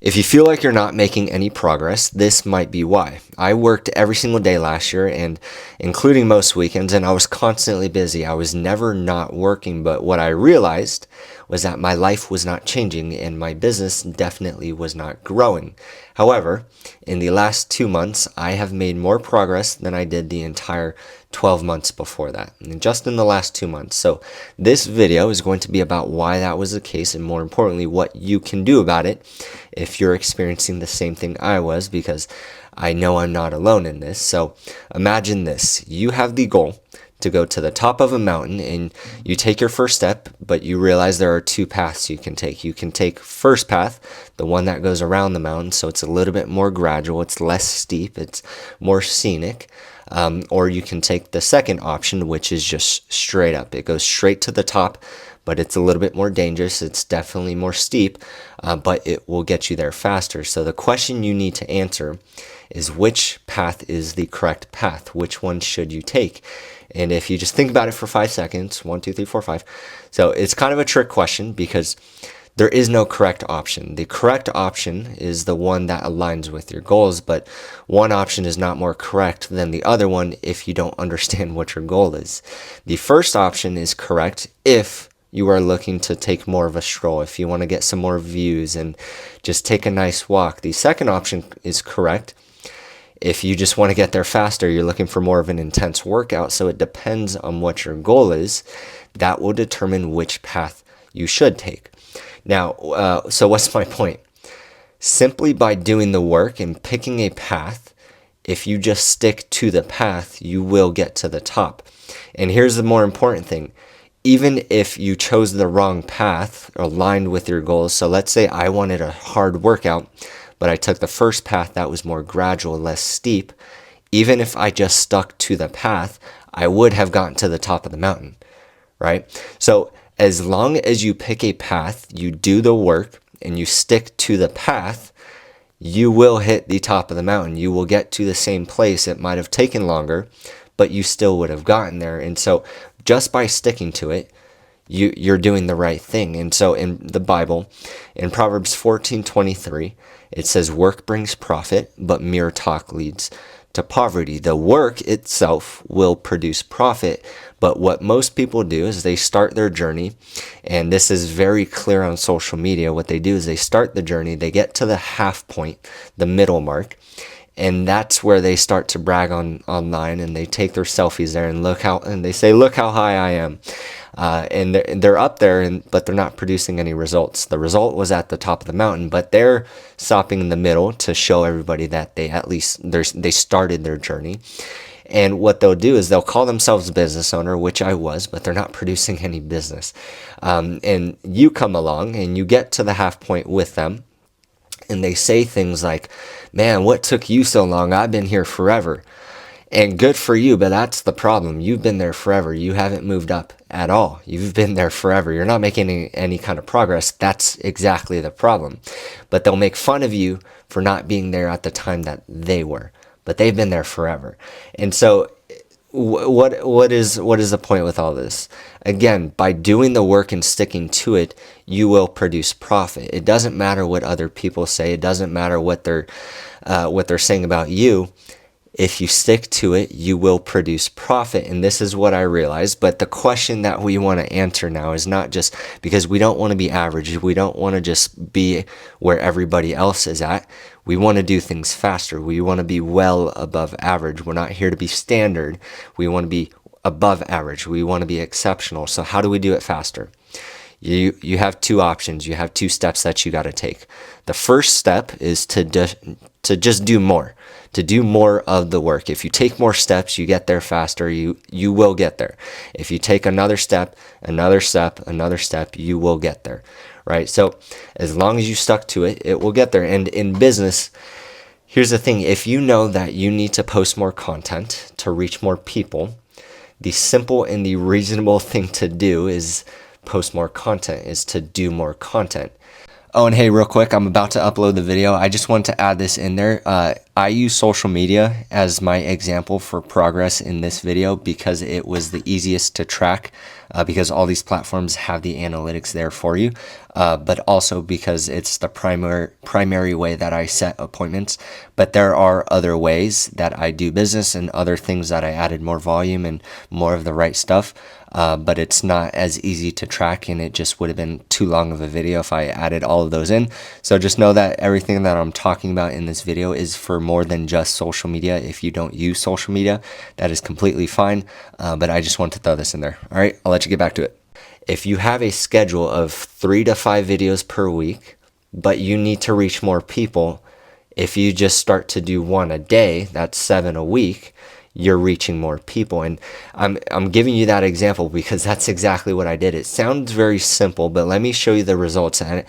If you feel like you're not making any progress, this might be why. I worked every single day last year, and including most weekends, and I was constantly busy. I was never not working, but what I realized was that my life was not changing and my business definitely was not growing. However, in the last 2 months, I have made more progress than I did the entire 12 months before that, and just in the last 2 months. So this video is going to be about why that was the case, and more importantly, what you can do about it if you're experiencing the same thing I was, because I know I'm not alone in this. So imagine this: you have the goal to go to the top of a mountain, and you take your first step, but you realize there are two paths you can take. You can take first path, the one that goes around the mountain, so it's a little bit more gradual, it's less steep, it's more scenic. Or you can take the second option, which is just straight up. It goes straight to the top, but it's a little bit more dangerous. It's definitely more steep, but it will get you there faster. So the question you need to answer is, which path is the correct path? Which one should you take? And if you just think about it for 5 seconds, 1, 2, 3, 4, 5. So it's kind of a trick question because there is no correct option. The correct option is the one that aligns with your goals, but one option is not more correct than the other one if you don't understand what your goal is. The first option is correct if you are looking to take more of a stroll, if you want to get some more views and just take a nice walk. The second option is correct if you just want to get there faster, you're looking for more of an intense workout. So it depends on what your goal is. That will determine which path you should take. Now, so what's my point? Simply by doing the work and picking a path, if you just stick to the path, you will get to the top. And here's the more important thing. Even if you chose the wrong path aligned with your goals, so let's say I wanted a hard workout, but I took the first path that was more gradual, less steep. Even if I just stuck to the path, I would have gotten to the top of the mountain, right? So as long as you pick a path, you do the work, and you stick to the path, you will hit the top of the mountain. You will get to the same place. It might have taken longer, but you still would have gotten there. And so just by sticking to it, you're doing the right thing. And so in the Bible, in Proverbs 14:23, it says, "Work brings profit, but mere talk leads to poverty." The work itself will produce profit, but what most people do is they start their journey, and this is very clear on social media. What they do is they start the journey, they get to the half point, the middle mark, and that's where they start to brag online, and they take their selfies there and they say, "Look how high I am." And they're up there, but they're not producing any results. The result was at the top of the mountain, but they're stopping in the middle to show everybody that they started their journey. And what they'll do is they'll call themselves a business owner, which I was, but they're not producing any business. And you come along and you get to the half point with them, and they say things like, "Man, what took you so long? I've been here forever." And good for you, but that's the problem. You've been there forever. You haven't moved up at all. You've been there forever. You're not making any kind of progress. That's exactly the problem. But they'll make fun of you for not being there at the time that they were. But they've been there forever. And so what is the point with all this? Again, by doing the work and sticking to it, you will produce profit. It doesn't matter what other people say. It doesn't matter what they're saying about you. If you stick to it, you will produce profit. And this is what I realized. But the question that we want to answer now is not just because we don't want to be average. We don't want to just be where everybody else is at. We want to do things faster. We want to be well above average. We're not here to be standard. We want to be above average. We want to be exceptional. So how do we do it faster? You have two options. You have two steps that you got to take. The first step is to just do more. To do more of the work. If you take more steps, you get there faster. You will get there. If you take another step, you will get there, right? So as long as you stuck to it, it will get there. And in business, here's the thing. If you know that you need to post more content to reach more people, the simple and the reasonable thing to do is post more content, is to do more content. Oh, and hey, real quick, I'm about to upload the video. I just want to add this in there. I use social media as my example for progress in this video because it was the easiest to track. because all these platforms have the analytics there for you, but also because it's the primary way that I set appointments. But there are other ways that I do business and other things that I added more volume and more of the right stuff. But it's not as easy to track, and it just would have been too long of a video if I added all of those in. So just know that everything that I'm talking about in this video is for more than just social media. If you don't use social media, that is completely fine, but I just want to throw this in there. All right, I'll let you get back to it. If you have a schedule of 3 to 5 videos per week, but you need to reach more people, if you just start to do 1 a day, that's 7 a week, you're reaching more people. And I'm giving you that example because that's exactly what I did. It sounds very simple, but let me show you the results. And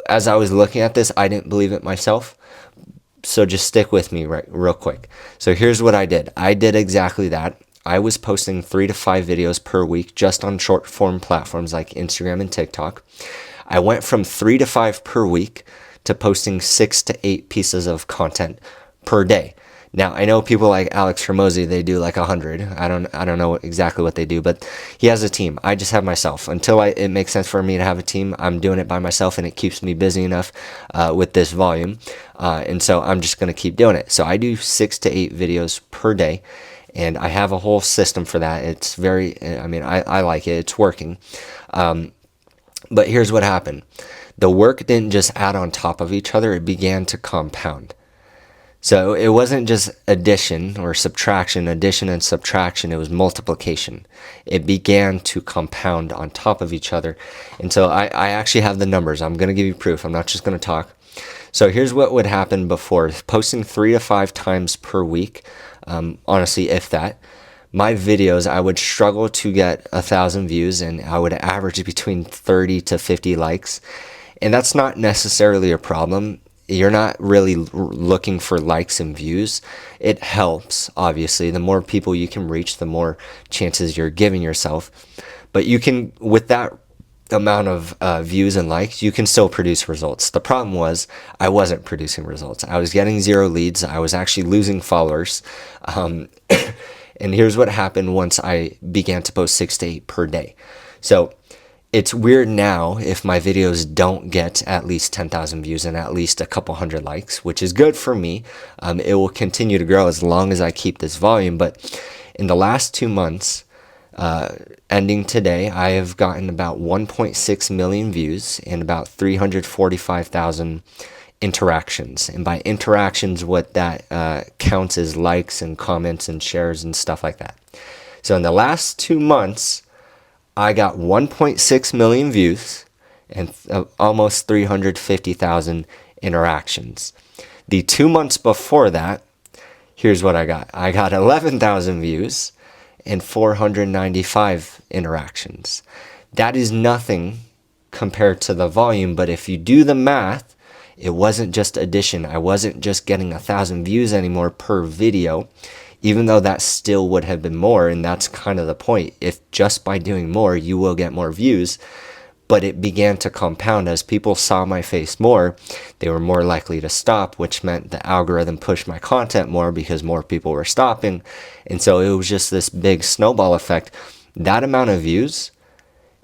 as I was looking at this, I didn't believe it myself. So just stick with me real quick. So here's what I did. I did exactly that. I was posting 3 to 5 videos per week just on short form platforms like Instagram and TikTok. I went from 3 to 5 per week to posting 6 to 8 pieces of content per day. Now, I know people like Alex Hormozy, they do like 100. I don't know exactly what they do, but he has a team. I just have myself. Until it makes sense for me to have a team, I'm doing it by myself, and it keeps me busy enough with this volume. And so I'm just going to keep doing it. So I do 6 to 8 videos per day, and I have a whole system for that. It's I like it. It's working. But here's what happened. The work didn't just add on top of each other. It began to compound. So it wasn't just addition and subtraction, it was multiplication. It began to compound on top of each other. And so I actually have the numbers. I'm going to give you proof. I'm not just going to talk. So here's what would happen before. Posting 3 to 5 times per week, honestly, if that. My videos, I would struggle to get 1,000 views, and I would average between 30 to 50 likes. And that's not necessarily a problem. You're not really looking for likes and views. It helps, obviously. The more people you can reach, the more chances you're giving yourself. But you can, with that amount of views and likes, you can still produce results. The problem was I wasn't producing results. I was getting 0 leads. I was actually losing followers. And here's what happened once I began to post 6 to 8 per day. So it's weird now if my videos don't get at least 10,000 views and at least a couple hundred likes, which is good for me. It will continue to grow as long as I keep this volume. But in the last 2 months, ending today, I have gotten about 1.6 million views and about 345,000 interactions. And by interactions, what that counts as likes and comments and shares and stuff like that. So in the last 2 months, I got 1.6 million views and almost 350,000 interactions. The 2 months before that, here's what I got. I got 11,000 views and 495 interactions. That is nothing compared to the volume, but if you do the math, it wasn't just addition. I wasn't just getting 1,000 views anymore per video, even though that still would have been more, and that's kind of the point. If just by doing more, you will get more views, but it began to compound. As people saw my face more, they were more likely to stop, which meant the algorithm pushed my content more because more people were stopping. And so it was just this big snowball effect. That amount of views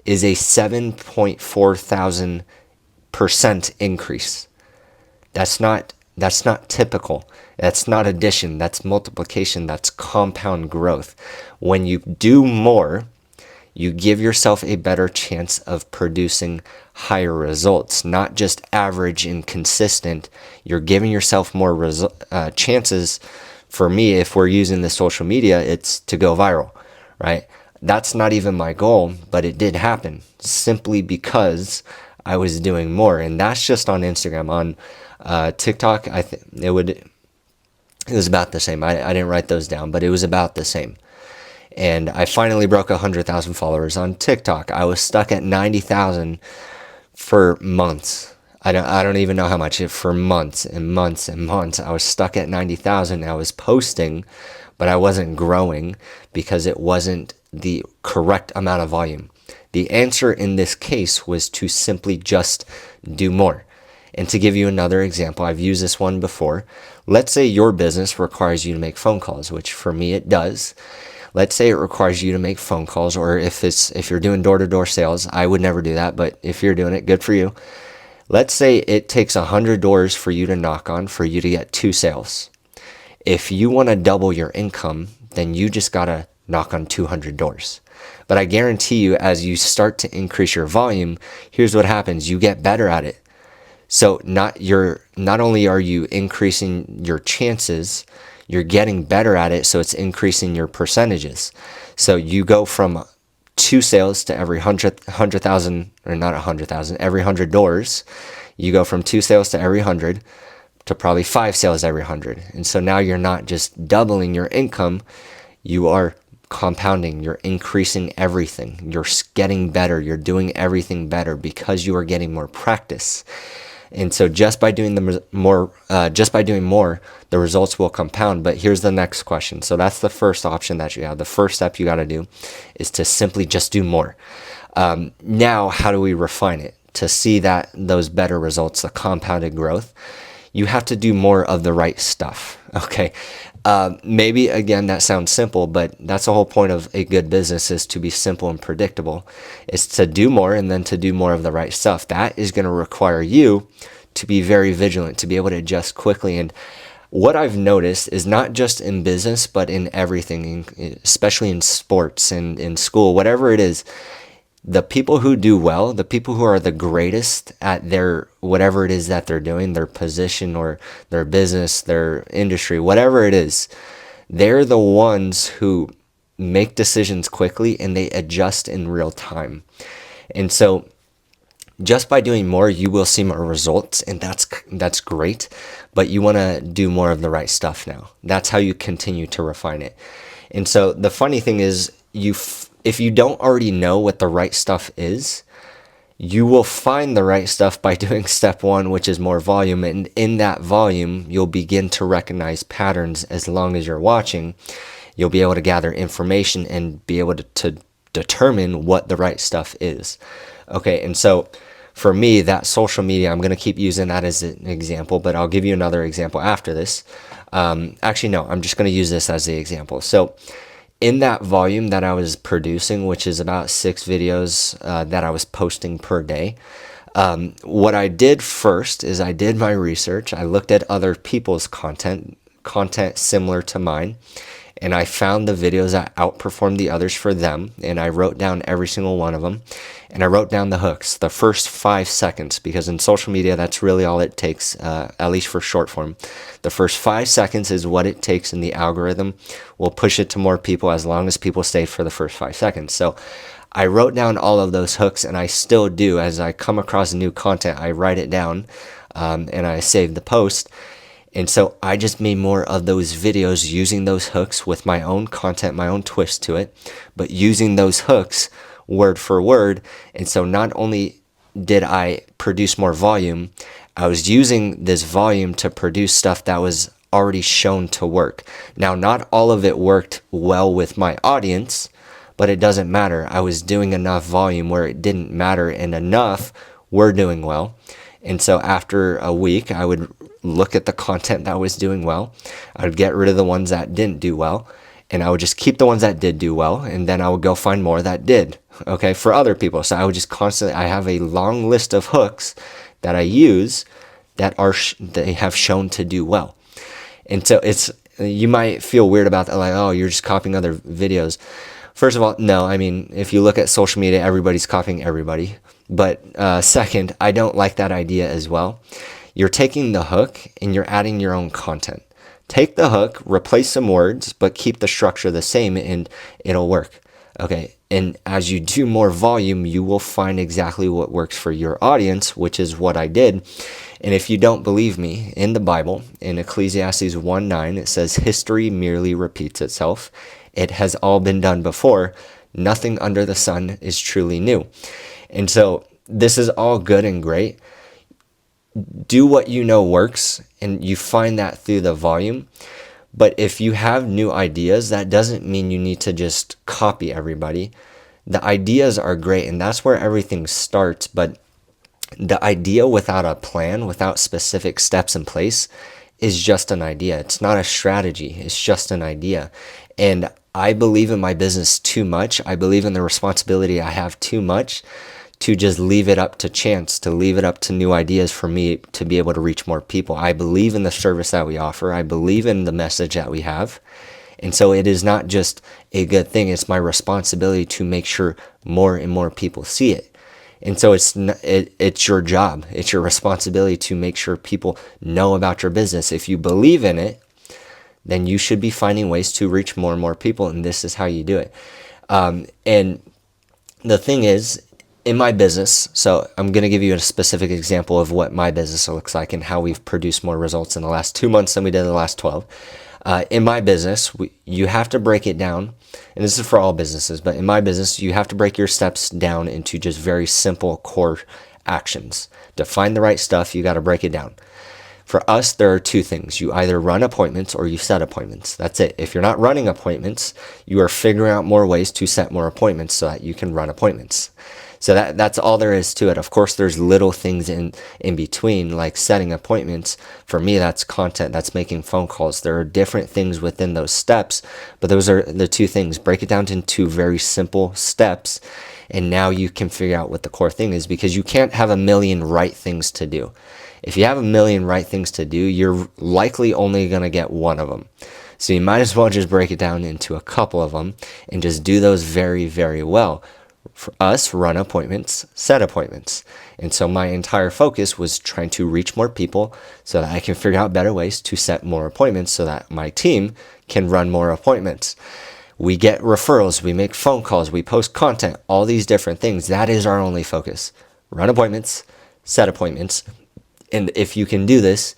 is a 7,400% increase. That's not typical. That's not addition, that's multiplication, that's compound growth. When you do more, you give yourself a better chance of producing higher results, not just average and consistent. You're giving yourself more chances. For me, if we're using the social media, it's to go viral, right? That's not even my goal, but it did happen simply because I was doing more. And that's just on Instagram. On TikTok, it was about the same. I didn't write those down, but it was about the same. And I finally broke 100,000 followers on TikTok. I was stuck at 90,000 for months. I don't even know how much. For months and months and months, I was stuck at 90,000. I was posting, but I wasn't growing because it wasn't the correct amount of volume. The answer in this case was to simply just do more. And to give you another example, I've used this one before. Let's say your business requires you to make phone calls, which for me it does. Let's say it requires you to make phone calls, or if you're doing door-to-door sales, I would never do that, but if you're doing it, good for you. Let's say it takes 100 doors for you to knock on for you to get 2 sales. If you want to double your income, then you just got to knock on 200 doors. But I guarantee you, as you start to increase your volume, here's what happens. You get better at it. So not only are you increasing your chances, you're getting better at it, so it's increasing your percentages. So you go from 2 sales to every 100,000, or not 100,000, every 100 doors. You go from 2 sales to every 100 to probably 5 sales every 100. And so now you're not just doubling your income, you are compounding, you're increasing everything. You're getting better, you're doing everything better because you are getting more practice. And so just by doing more, the results will compound. But here's the next question. So that's the first option that you have. The first step you got to do is to simply just do more. Now, how do we refine it to see those better results, the compounded growth? You have to do more of the right stuff. Okay. Maybe again, that sounds simple, but that's the whole point of a good business, is to be simple and predictable. It's to do more, and then to do more of the right stuff. That is going to require you to be very vigilant, to be able to adjust quickly. And what I've noticed is not just in business, but in everything, especially in sports and in school, whatever it is. The people who do well, the people who are the greatest at their whatever it is that they're doing, their position or their business, their industry, whatever it is, they're the ones who make decisions quickly and they adjust in real time. And so just by doing more, you will see more results, and that's great, but you want to do more of the right stuff now. That's how you continue to refine it. And so the funny thing is, if you don't already know what the right stuff is, you will find the right stuff by doing step 1, which is more volume. And in that volume, you'll begin to recognize patterns. As long as you're watching, you'll be able to gather information and be able to determine what the right stuff is. Okay, and so for me, that social media, I'm going to keep using that as an example, but I'll give you another example after this. Actually, no, I'm just going to use this as the example. So in that volume that I was producing, which is about 6 videos that I was posting per day, what I did first is I did my research. I looked at other people's content similar to mine, and I found the videos that outperformed the others for them, and I wrote down every single one of them, and I wrote down the hooks, the first 5 seconds, because in social media, that's really all it takes, at least for short form. The first 5 seconds is what it takes, and the algorithm will push it to more people as long as people stay for the first 5 seconds. So I wrote down all of those hooks, and I still do. As I come across new content, I write it down, and I save the post. And so I just made more of those videos using those hooks with my own content, my own twist to it, but using those hooks word for word. And so not only did I produce more volume, I was using this volume to produce stuff that was already shown to work. Now, not all of it worked well with my audience, but it doesn't matter. I was doing enough volume where it didn't matter, and enough were doing well. And so after a week, I would look at the content that was doing well. I would get rid of the ones that didn't do well, and I would just keep the ones that did do well, and then I would go find more that did, okay, for other people. So I would just I have a long list of hooks that I use that they have shown to do well. And so you might feel weird about that, like, oh, you're just copying other videos. First of all, no, I mean, if you look at social media, everybody's copying everybody. But second, I don't like that idea as well. You're taking the hook and you're adding your own content. Take the hook, replace some words, but keep the structure the same, and it'll work. Okay, and as you do more volume, you will find exactly what works for your audience, which is what I did. And if you don't believe me, in the Bible, in Ecclesiastes 1:9, it says, "History merely repeats itself. It has all been done before. Nothing under the sun is truly new." And so this is all good and great. Do what you know works, and you find that through the volume. But if you have new ideas, that doesn't mean you need to just copy everybody. The ideas are great, and that's where everything starts. But the idea without a plan, without specific steps in place, is just an idea. It's not a strategy. It's just an idea. And I believe in my business too much. I believe in the responsibility I have too much to just leave it up to chance, to leave it up to new ideas for me to be able to reach more people. I believe in the service that we offer. I believe in the message that we have. And so it is not just a good thing. It's my responsibility to make sure more and more people see it. And so it's your job. It's your responsibility to make sure people know about your business. If you believe in it, then you should be finding ways to reach more and more people. And this is how you do it. And the thing is, in my business, so I'm going to give you a specific example of what my business looks like and how we've produced more results in the last 2 months than we did in the last 12. In my business, you have to break it down, and this is for all businesses, but in my business, you have to break your steps down into just very simple core actions. To find the right stuff, you got to break it down. For us, there are two things. You either run appointments or you set appointments. That's it. If you're not running appointments, you are figuring out more ways to set more appointments so that you can run appointments. So that's all there is to it. Of course, there's little things in between, like setting appointments. For me, that's content, that's making phone calls. There are different things within those steps, but those are the two things. Break it down into very simple steps, and now you can figure out what the core thing is, because you can't have a million right things to do. If you have a million right things to do, you're likely only going to get one of them. So you might as well just break it down into a couple of them and just do those very, very well. For us, run appointments, set appointments. And so my entire focus was trying to reach more people so that I can figure out better ways to set more appointments so that my team can run more appointments. We get referrals, we make phone calls, we post content, all these different things. That is our only focus. Run appointments, set appointments. And if you can do this,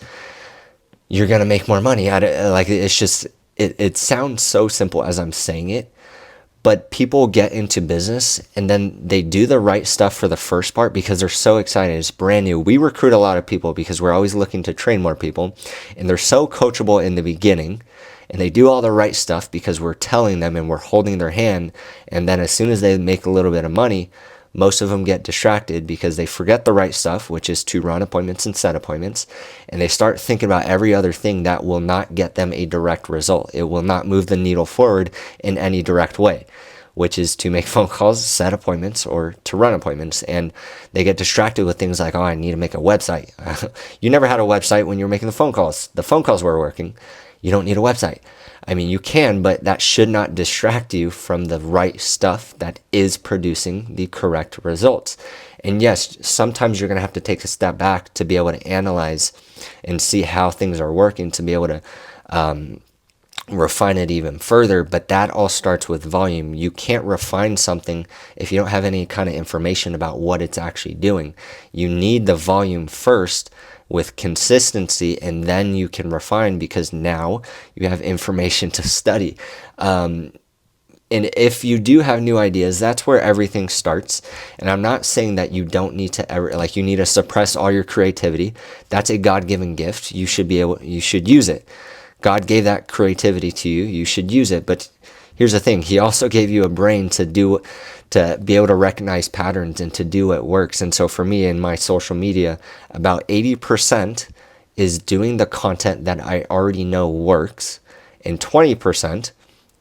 you're going to make more money at it. Like, it's just, it sounds so simple as I'm saying it. But people get into business and then they do the right stuff for the first part because they're so excited. It's brand new. We recruit a lot of people because we're always looking to train more people, and they're so coachable in the beginning, and they do all the right stuff because we're telling them and we're holding their hand. And then as soon as they make a little bit of money, most of them get distracted because they forget the right stuff, which is to run appointments and set appointments. And they start thinking about every other thing that will not get them a direct result. It will not move the needle forward in any direct way, which is to make phone calls, set appointments, or to run appointments. And they get distracted with things like, oh, I need to make a website. You never had a website when you were making the phone calls. The phone calls were working. You don't need a website. I mean, you can, but that should not distract you from the right stuff that is producing the correct results. And yes, sometimes you're going to have to take a step back to be able to analyze and see how things are working, to be able to refine it even further. But that all starts with volume. You can't refine something if you don't have any kind of information about what it's actually doing. You need the volume first with consistency, and then you can refine, because now you have information to study. And if you do have new ideas, that's where everything starts. And I'm not saying that you don't need to ever, like, you need to suppress all your creativity. That's a God-given gift. You should use it. God gave that creativity to you. You should use it. But here's the thing. He also gave you a brain to be able to recognize patterns and to do what works. And so for me, in my social media, about 80% is doing the content that I already know works, and 20%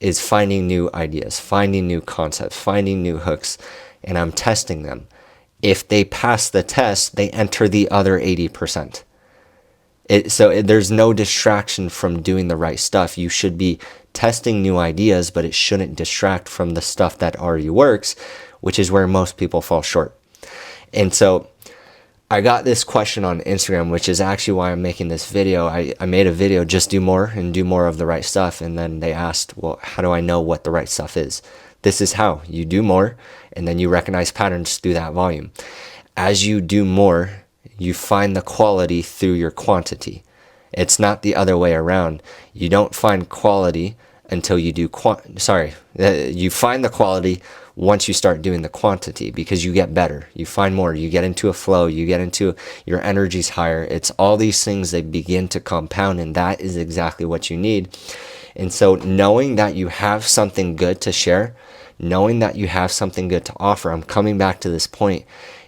is finding new ideas, finding new concepts, finding new hooks, and I'm testing them. If they pass the test, they enter the other 80%. So there's no distraction from doing the right stuff. You should be testing new ideas, but it shouldn't distract from the stuff that already works, which is where most people fall short. And so I got this question on Instagram, which is actually why I'm making this video. I made a video, just do more and do more of the right stuff. And then they asked, well, how do I know what the right stuff is? This is how you do more, and then you recognize patterns through that volume. As you do more, you find the quality through your quantity. It's not the other way around. You don't find quality until you do you find the quality once you start doing the quantity, because you get better. You find more. You get into a flow. You get into your energy's higher. It's all these things that begin to compound, and that is exactly what you need. And so knowing that you have something good to share, knowing that you have something good to offer, I'm coming back to this point.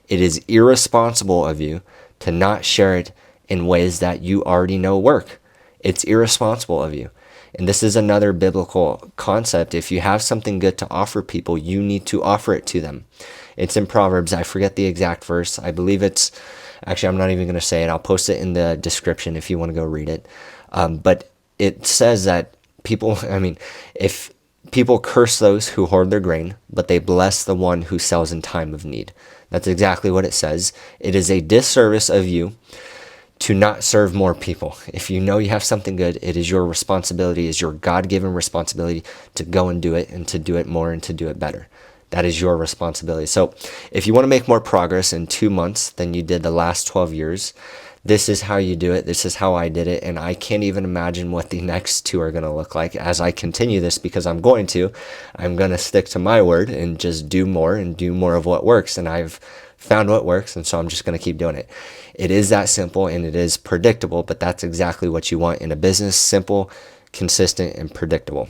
It is irresponsible of you to not share it in ways that you already know work. It's irresponsible of you. And this is another biblical concept. If you have something good to offer people, you need to offer it to them. It's in Proverbs. I forget the exact verse. I believe it's, actually, I'm not even going to say it. I'll post it in the description if you want to go read it. But it says that if people curse those who hoard their grain, but they bless the one who sells in time of need. That's exactly what it says. It is a disservice of you to not serve more people. If you know you have something good, it is your responsibility, is your God-given responsibility to go and do it, and to do it more, and to do it better. That is your responsibility. So if you want to make more progress in 2 months than you did the last 12 years, this is how you do it. This is how I did it. And I can't even imagine what the next 2 are going to look like as I continue this, because I'm going to stick to my word and just do more of what works. And I've found what works, and so I'm just going to keep doing it. It is that simple, and it is predictable, but that's exactly what you want in a business: simple, consistent, and predictable.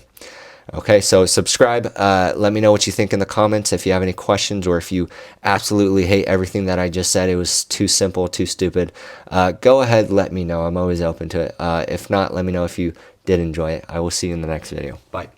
Okay, so subscribe. Let me know what you think in the comments. If you have any questions, or if you absolutely hate everything that I just said, it was too simple, too stupid, go ahead, let me know. I'm always open to it. If not, let me know if you did enjoy it. I will see you in the next video. Bye.